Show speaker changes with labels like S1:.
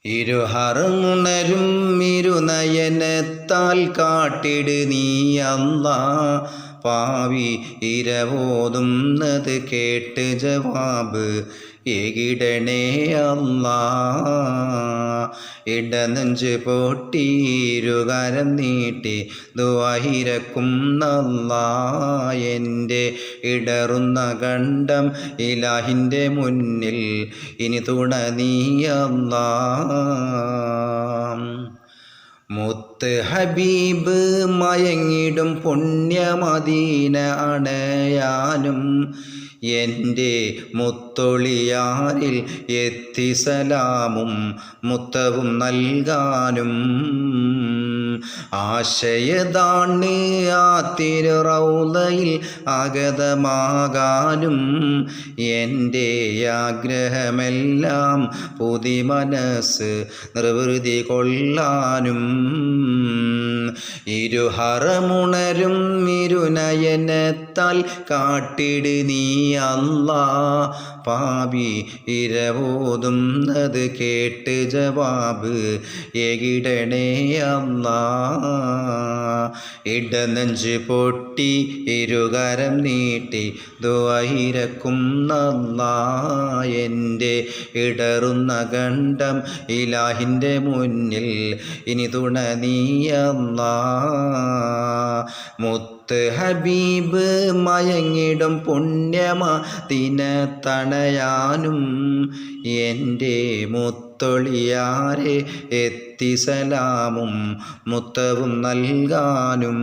S1: ഇരുഹറമുണരും ഇരുനയനത്താൽ കാട്ടിട് നീ അല്ലാ. പാവി ഇരവോതുന്നത് കേട്ട് ജവാബ് ഏകിടണേ അല്ലാ. ഇടനെഞ്ച് പൊട്ടിയിരുകരം നീട്ടി ദുആയിരക്കുന്നല്ലാ. എൻ്റെ ഇടറുന്ന കണ്ടം ഇലാഹിൻ്റെ മുന്നിൽ ഇനി തുണ നീ അല്ലാ. മുത്ത് ഹബീബ് മയങ്ങിടും പുണ്യമദീന അണയാനും എൻ്റെ മുത്തൊളിയാരിൽ എത്തി സലാമും മുത്തവും നൽകാനും ആശയതാണ് ആ തിരുറൗളയിൽ ആഗതമാകാനും എൻ്റെ ആഗ്രഹമെല്ലാം പുതി മനസ്സ് നിർവൃതി കൊള്ളാനും ഇരുഹറമുണരും ഇരുനയനത്താൽ കാട്ടിട് നീ അല്ലാ. പാപി ഇരവോതുന്നത് കേട്ട് ജവാബ് ഏകിടണേ അല്ലാ. ഇടനെഞ്ച് പൊട്ടി ഇരുകരം നീട്ടി ദുആയിരക്കുന്നല്ലാ. എൻ്റെ ഇടറുന്ന കണ്ടം ഇലാഹിൻ്റെ മുന്നിൽ ഇനി തുണ നീ അല്ലാ. മുത്ത് ഹബീബ് മയങ്ങിടും പുണ്യമദീന തണയാനും എൻ്റെ മുത്തൊളിയാരെ എത്തി സലാമും മുത്തവും നൽകാനും